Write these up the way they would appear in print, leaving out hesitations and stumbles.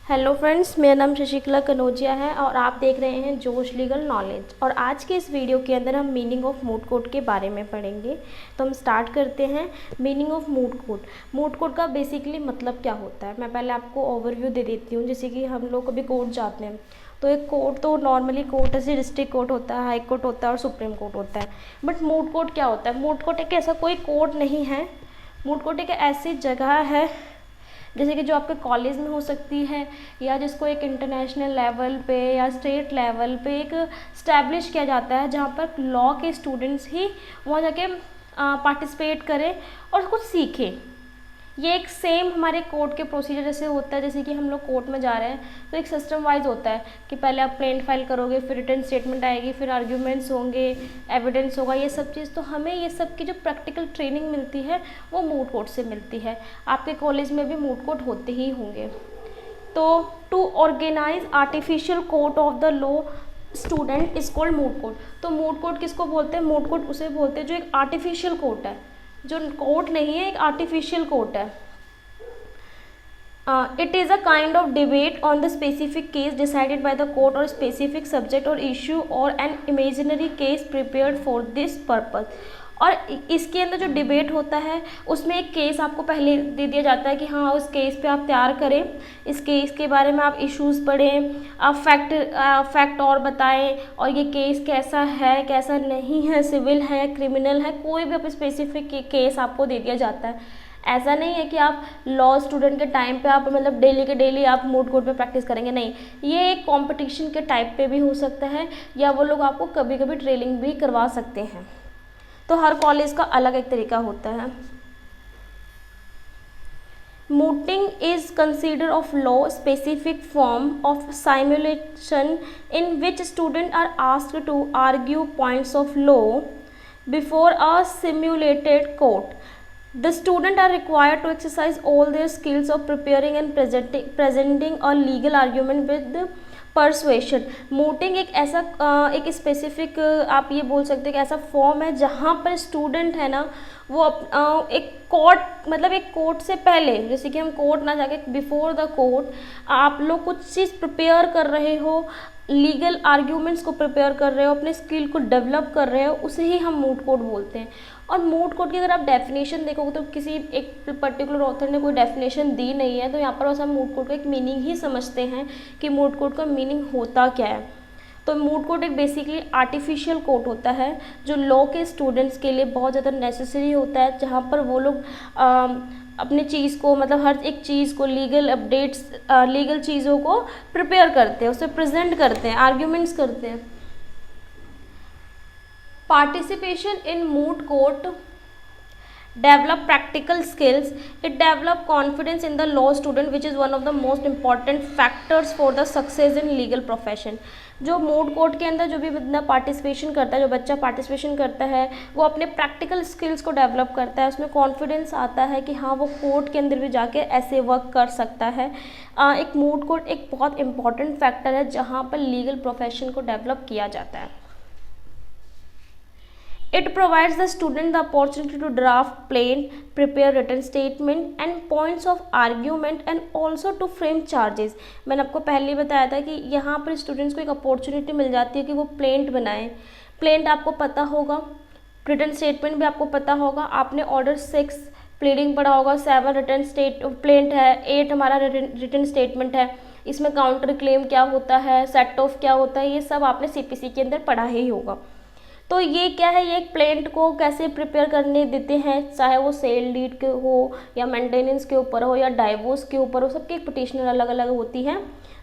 Hello friends, मेरा नाम शशिकला कनौजिया है और आप देख रहे हैं जोश लीगल नॉलेज। और आज के इस वीडियो के अंदर हम मीनिंग ऑफ मूट कोर्ट के बारे में पढ़ेंगे। तो हम स्टार्ट करते हैं। Meaning of moot court. Moot court का बेसिकली मतलब क्या होता है, मैं पहले आपको ओवरव्यू दे देती हूँ। जैसे कि हम लोग कभी कोर्ट जाते हैं तो एक कोर्ट तो नॉर्मली कोर्ट ऐसे डिस्ट्रिक्ट कोर्ट होता है, हाई कोर्ट होता है और सुप्रीम कोर्ट होता है। बट मूट कोर्ट क्या होता है? मूट कोर्ट एक ऐसा कोई कोर्ट नहीं है। मूट कोर्ट एक ऐसी जगह है जैसे कि जो आपके कॉलेज में हो सकती है, या जिसको एक इंटरनेशनल लेवल पे या स्टेट लेवल पे एक स्टैब्लिश किया जाता है, जहाँ पर लॉ के स्टूडेंट्स ही वहाँ जाके पार्टिसिपेट करें और कुछ सीखें। ये एक सेम हमारे कोर्ट के प्रोसीजर जैसे होता है। जैसे कि हम लोग कोर्ट में जा रहे हैं तो एक सिस्टम वाइज होता है कि पहले आप प्लेन फाइल करोगे, फिर रिटन स्टेटमेंट आएगी, फिर आर्ग्यूमेंट्स होंगे, एविडेंस होगा, ये सब चीज़। तो हमें ये सब की जो प्रैक्टिकल ट्रेनिंग मिलती है वो मूट कोर्ट से मिलती है। आपके कॉलेज में भी मूट कोर्ट होते ही होंगे। तो to organise artificial court of the law student is called moot court. तो मूट कोर्ट किसको बोलते हैं? मूट कोर्ट उसे बोलते हैं जो एक आर्टिफिशियल कोर्ट है, जो कोर्ट नहीं है, एक आर्टिफिशियल कोर्ट है। It is a kind of debate on the specific case decided by the court or specific subject or issue or an imaginary case prepared for this purpose। और इसके अंदर जो डिबेट होता है उसमें एक केस आपको पहले दे दिया जाता है कि हाँ, उस केस पे आप तैयार करें, इस केस के बारे में आप इश्यूज़ पढ़ें, आप फैक्ट और बताएं, और ये केस कैसा है कैसा नहीं है, सिविल है क्रिमिनल है, कोई भी आप स्पेसिफिक केस आपको दे दिया जाता है। ऐसा नहीं है कि आप लॉ स्टूडेंट के टाइम पे आप मतलब डेली के डेली आप मूट कोर्ट में प्रैक्टिस करेंगे, नहीं। ये एक कंपटीशन के टाइप पे भी हो सकता है, या वो लोग आपको कभी कभी ट्रेनिंग भी करवा सकते हैं। तो हर कॉलेज का अलग एक तरीका होता है। Mooting is considered of law specific form of simulation in which students are asked to argue points of law before a simulated court. The students are required to exercise all their skills of preparing and presenting a legal argument with persuasion. Mooting एक ऐसा एक specific आप ये बोल सकते हैं कि ऐसा फॉर्म है जहाँ पर स्टूडेंट है ना, वो एक कोर्ट मतलब एक कोर्ट से पहले, जैसे कि हम कोर्ट ना जाके बिफोर द कोर्ट आप लोग कुछ चीज़ प्रिपेयर कर रहे हो, लीगल आर्ग्यूमेंट्स को प्रिपेयर कर रहे हो, अपने स्किल को डेवलप कर रहे हो, उसे ही हम मूट कोर्ट बोलते हैं। और मूट कोर्ट की अगर आप डेफिनेशन देखोगे तो किसी एक पर्टिकुलर ऑथर ने कोई डेफिनेशन दी नहीं है, तो यहाँ पर बस हम मूट कोर्ट का एक मीनिंग ही समझते हैं कि मूट कोर्ट का मीनिंग होता क्या है। तो मूट कोर्ट एक बेसिकली आर्टिफिशियल कोर्ट होता है जो लॉ के स्टूडेंट्स के लिए बहुत ज़्यादा नेसेसरी होता है, जहाँ पर वो लोग अपने चीज़ को मतलब हर एक चीज़ को लीगल अपडेट्स लीगल चीज़ों को प्रिपेयर करते हैं, उसे प्रेजेंट करते हैं, आर्ग्यूमेंट्स करते हैं। Participation in moot court develop practical skills. It develop confidence in the law student, which is one of the most important factors for the success in legal profession. जो moot court के अंदर जो भी बंदा participation करता है, जो बच्चा पार्टिसिपेशन करता है, वो अपने प्रैक्टिकल स्किल्स को डेवलप करता है, उसमें कॉन्फिडेंस आता है कि हाँ, वो कोर्ट के अंदर भी जाके ऐसे वर्क कर सकता है। एक मूट कोर्ट एक बहुत इंपॉर्टेंट फैक्टर है जहाँ पर लीगल प्रोफेशन को डेवलप किया जाता है। It provides the student the opportunity to draft plain, prepare written statement and points of argument and also to frame charges। मैंने आपको पहले ही बताया था कि यहाँ पर स्टूडेंट्स को एक अपॉर्चुनिटी मिल जाती है कि वो प्लेंट बनाएं। प्लेंट आपको पता होगा, रिटन स्टेटमेंट भी आपको पता होगा, आपने ऑर्डर 6 प्लीडिंग पढ़ा होगा, 7 रिटन प्लेंट है, 8 हमारा रिटन स्टेटमेंट है। इसमें काउंटर क्लेम क्या होता है, सेट ऑफ क्या होता है, ये सब आपने CPC के अंदर पढ़ा ही होगा। तो ये क्या है, ये एक प्लेंट को कैसे प्रिपेयर करने देते हैं, चाहे वो सेल डीड के हो या मेंटेनेंस के ऊपर हो या डाइवोर्स के ऊपर हो, सबकी एक पिटिशनर अलग अलग होती है।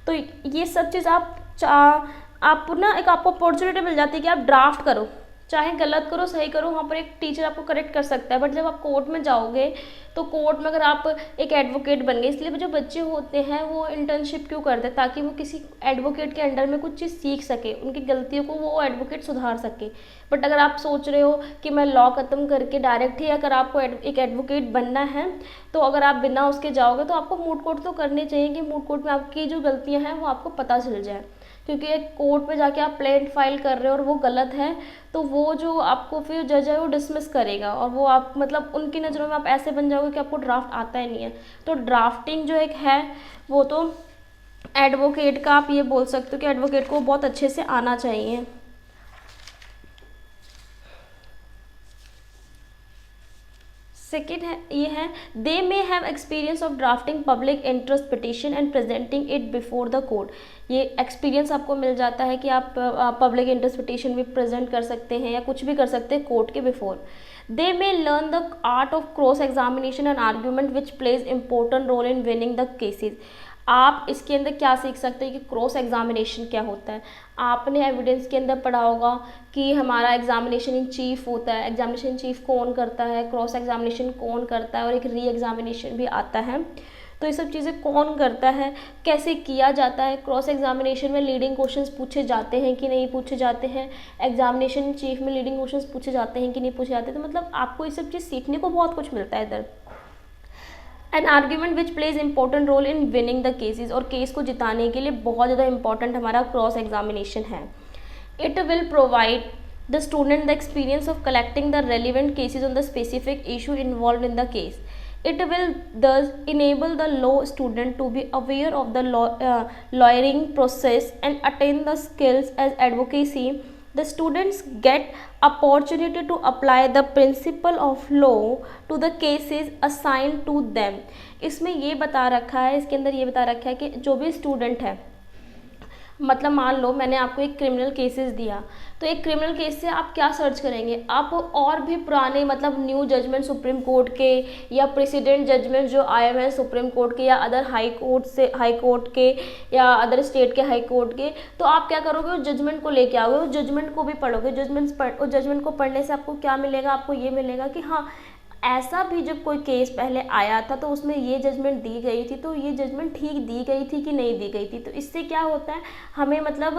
तो ये सब चीज़ आप ना एक आपको अपॉर्चुनिटी मिल जाती है कि आप ड्राफ्ट करो, चाहे गलत करो सही करो, वहाँ पर एक टीचर आपको करेक्ट कर सकता है। बट जब आप कोर्ट में जाओगे तो कोर्ट में अगर आप एक एडवोकेट बन गए, इसलिए जो बच्चे होते हैं वो इंटर्नशिप क्यों करते हैं, ताकि वो किसी एडवोकेट के अंडर में कुछ चीज़ सीख सके, उनकी गलतियों को वो एडवोकेट सुधार सके। बट अगर आप सोच रहे हो कि मैं लॉ ख़त्म करके डायरेक्ट ही अगर आपको एक एडवोकेट बनना है, तो अगर आप बिना उसके जाओगे तो आपको मूट कोर्ट तो करने चाहिए कि मूट कोर्ट में आपकी जो गलतियाँ हैं वो आपको पता चल जाए। क्योंकि एक कोर्ट पे जाके आप प्लेंट फाइल कर रहे हो और वो गलत है, तो वो जो आपको फिर जज है वो डिसमिस करेगा, और वो आप मतलब उनकी नज़रों में आप ऐसे बन जाओगे कि आपको ड्राफ्ट आता ही नहीं है। तो ड्राफ्टिंग जो एक है वो तो एडवोकेट का आप ये बोल सकते हो कि एडवोकेट को बहुत अच्छे से आना चाहिए। सेकेंड है, ये है they may have experience of drafting public interest petition and presenting it before the court. ये एक्सपीरियंस आपको मिल जाता है कि आप पब्लिक इंटरेस्ट पिटिशन भी प्रेजेंट कर सकते हैं या कुछ भी कर सकते हैं कोर्ट के before. They may learn the art of cross examination and argument which plays important role in winning the cases. आप इसके अंदर क्या सीख सकते हैं कि क्रॉस एग्जामिनेशन क्या होता है। आपने एविडेंस के अंदर पढ़ा होगा कि हमारा एग्जामिनेशन इन चीफ होता है, एग्जामिनेशन इन चीफ कौन करता है, क्रॉस एग्जामिनेशन कौन करता है, और एक री एग्जामिनेशन भी आता है। तो ये सब चीज़ें कौन करता है, कैसे किया जाता है, क्रॉस एग्जामिनेशन में लीडिंग क्वेश्चंस पूछे जाते हैं कि नहीं पूछे जाते हैं, एग्जामिनेशन इन चीफ में लीडिंग क्वेश्चंस पूछे जाते हैं कि नहीं पूछे जाते। तो मतलब आपको ये सब चीज़ सीखने को बहुत कुछ मिलता है इधर। An argument which plays important role in winning the cases, और केस को जिताने के लिए बहुत ज़्यादा इंपॉर्टेंट हमारा क्रॉस एग्जामिनेशन है। It will provide the student the experience of collecting the relevant cases on the specific issue involve in the case. It will thus enable the law student to be aware of the lawyering process and attain the skills as advocacy. The students get opportunity to apply the principle of law to the cases assigned to them. इसमें ये बता रखा है, इसके अंदर ये बता रखा है कि जो भी स्टूडेंट है, मतलब मान लो मैंने आपको एक क्रिमिनल केसेस दिया, तो एक क्रिमिनल केस से आप क्या सर्च करेंगे, आप और भी पुराने मतलब न्यू जजमेंट सुप्रीम कोर्ट के या प्रेसिडेंट जजमेंट जो आए हुए हैं सुप्रीम कोर्ट के या अदर हाई कोर्ट के या अदर स्टेट के हाई कोर्ट के, तो आप क्या करोगे, उस जजमेंट को लेके आओगे, उस जजमेंट को भी पढ़ोगे। उस जजमेंट को पढ़ने से आपको क्या मिलेगा, आपको ये मिलेगा कि हाँ ऐसा भी जब कोई केस पहले आया था तो उसमें ये जजमेंट दी गई थी, तो ये जजमेंट ठीक दी गई थी कि नहीं दी गई थी। तो इससे क्या होता है, हमें मतलब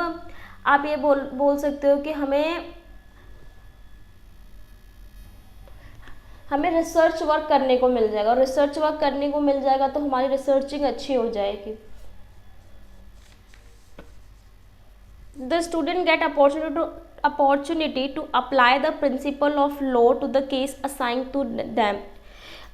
आप ये बोल सकते हो कि हमें रिसर्च वर्क करने को मिल जाएगा, और रिसर्च वर्क करने को मिल जाएगा तो हमारी रिसर्चिंग अच्छी हो जाएगी। The student get opportunity to apply the principle of law to the case assigned to them.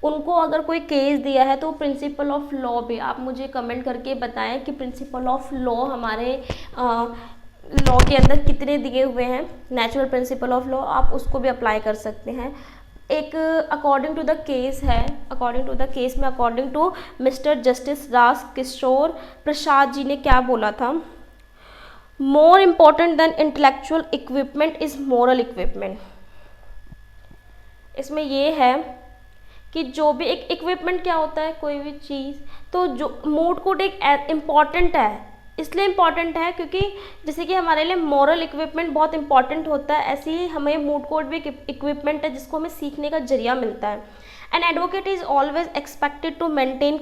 उनको अगर कोई केस दिया है तो प्रिंसिपल ऑफ लॉ भी आप मुझे कमेंट करके बताएं कि प्रिंसिपल ऑफ लॉ हमारे लॉ के अंदर कितने दिए हुए हैं। नेचुरल प्रिंसिपल ऑफ लॉ आप उसको भी अप्लाई कर सकते हैं। एक अकॉर्डिंग टू द केस है, अकॉर्डिंग टू द केस में according to mister justice Raj Kishore Prasad ji ने क्या बोला था, more important than intellectual equipment is moral equipment. इसमें ये है कि जो भी एक इक्विपमेंट क्या होता है, कोई भी चीज़, तो जो मूड कोड एक इम्पॉर्टेंट है, इसलिए इम्पॉर्टेंट है क्योंकि जैसे कि हमारे लिए मॉरल इक्विपमेंट बहुत इंपॉर्टेंट होता है, ऐसे ही हमें मूड कोड भी इक्विपमेंट है जिसको हमें सीखने का जरिया मिलता है। An advocate is always expected to maintain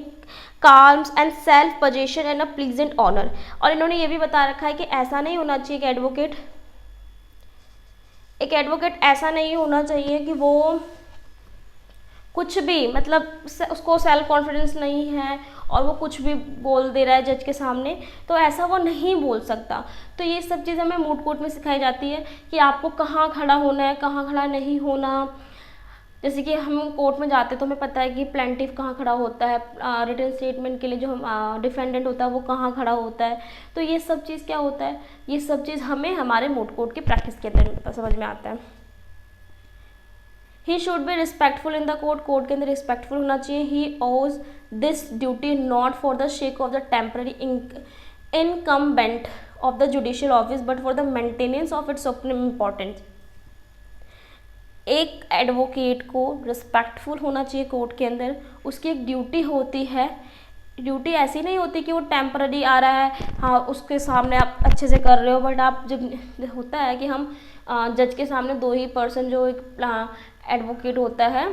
calmness and self position and a pleasant honour. और इन्होंने ये भी बता रखा है कि ऐसा नहीं होना चाहिए कि एक एडवोकेट ऐसा नहीं होना चाहिए कि वो कुछ भी मतलब उसको सेल्फ कॉन्फिडेंस नहीं है और वो कुछ भी बोल दे रहा है जज के सामने, तो ऐसा वो नहीं बोल सकता। तो ये सब चीज़ हमें मूड कोर्ट में सिखाई जाती है कि आपको कहाँ खड़ा होना है, कहाँ खड़ा नहीं होना। जैसे कि हम कोर्ट में जाते तो हमें पता है कि प्लेंटिफ कहाँ खड़ा होता है, रिटन स्टेटमेंट के लिए जो हम डिफेंडेंट होता है वो कहाँ खड़ा होता है। तो ये सब चीज़ क्या होता है, ये सब चीज़ हमें हमारे मूड कोर्ट की प्रैक्टिस के अंदर समझ में आता है। He should be respectful in the court के अंदर रिस्पेक्टफुल होना चाहिए। ही ओज this duty not for the shake of the temporary incumbent of the judicial office but for the maintenance of its supreme importance. एक एडवोकेट को respectful होना चाहिए court के अंदर, उसकी एक ड्यूटी होती है। ड्यूटी ऐसी नहीं होती कि वो टेम्पररी आ रहा है, हाँ उसके सामने आप अच्छे से कर रहे हो, बट आप जब होता है कि हम जज के सामने दो ही पर्सन, जो एक एडवोकेट होता है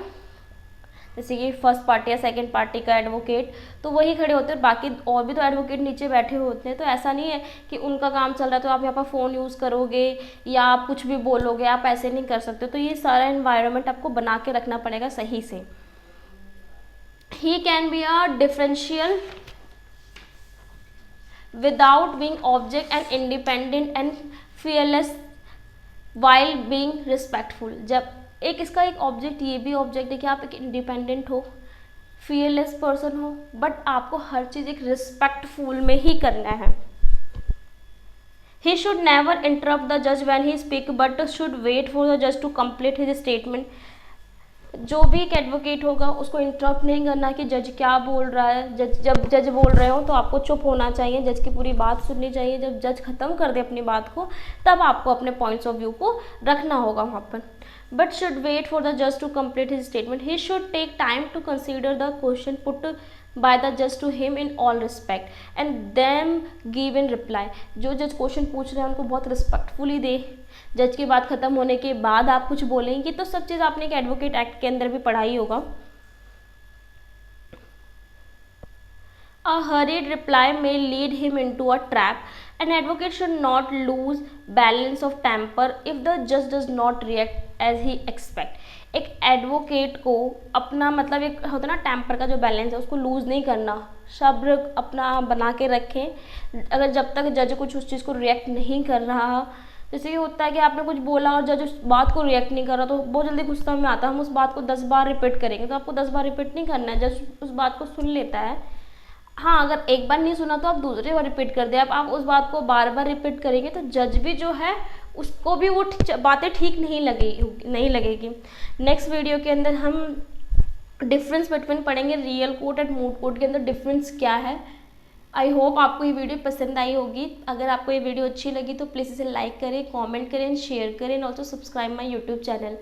जैसे कि फर्स्ट पार्टी या सेकंड पार्टी का एडवोकेट, तो वही खड़े होते हैं, बाकी और भी तो एडवोकेट नीचे बैठे हुए होते हैं। तो ऐसा नहीं है कि उनका काम चल रहा है तो आप यहाँ पर फ़ोन यूज़ करोगे या आप कुछ भी बोलोगे, आप ऐसे नहीं कर सकते। तो ये सारा एनवायरनमेंट आपको बना के रखना पड़ेगा सही से। He can be a differential without being object and independent and fearless while being respectful. जब एक इसका एक ऑब्जेक्ट, ये भी ऑब्जेक्ट है कि आप एक इंडिपेंडेंट हो, फियरलेस पर्सन हो, बट आपको हर चीज़ एक रिस्पेक्टफुल में ही करना है। He should never interrupt the judge when he speak, but should wait for the judge to complete his statement. जो भी एक एडवोकेट होगा उसको इंटरप्ट नहीं करना कि जज क्या बोल रहा है। जब जज बोल रहे हो तो आपको चुप होना चाहिए, जज की पूरी बात सुननी चाहिए। जब जज खत्म कर दे अपनी बात को तब आपको अपने पॉइंट्स ऑफ व्यू को रखना होगा वहाँ पर। But should wait for the जज to complete his statement. He should take time to consider the question put by the judge to him in all respect and then give in reply। जो जज question पूछ रहे हैं उनको बहुत respectfully दे। जज की बात खत्म होने के बाद आप कुछ बोलेंगे तो सब चीज़ आपने एक एडवोकेट एक्ट के अंदर भी पढ़ा ही होगा। A hurried reply may lead him into a trap. An advocate should not lose balance of temper if the judge does not react as he expect। एक एडवोकेट को अपना मतलब एक होता है ना टेम्पर का जो बैलेंस है उसको लूज़ नहीं करना, सब्र अपना बना के रखें। अगर जब तक जज कुछ उस चीज़ को रिएक्ट नहीं कर रहा, जैसे कि होता है कि आपने कुछ बोला और जज उस बात को रिएक्ट नहीं कर रहा तो बहुत जल्दी गुस्सा में आता है, हम उस बात को 10 बार रिपीट करेंगे। तो आपको 10 बार रिपीट नहीं करना है, जज उस बात को सुन लेता है। हाँ, अगर एक बार नहीं सुना तो आप दूसरी बार रिपीट कर दें। अब आप उस बात को बार बार रिपीट करेंगे तो जज भी जो है उसको भी वो बातें ठीक नहीं लगेगी। नेक्स्ट वीडियो के अंदर हम डिफरेंस बिटवीन पढ़ेंगे real court and moot court के अंदर डिफरेंस क्या है। आई होप आपको ये वीडियो पसंद आई होगी। अगर आपको ये वीडियो अच्छी लगी तो प्लीज़ इसे लाइक करें, कमेंट करें, शेयर करें and also subscribe my YouTube channel.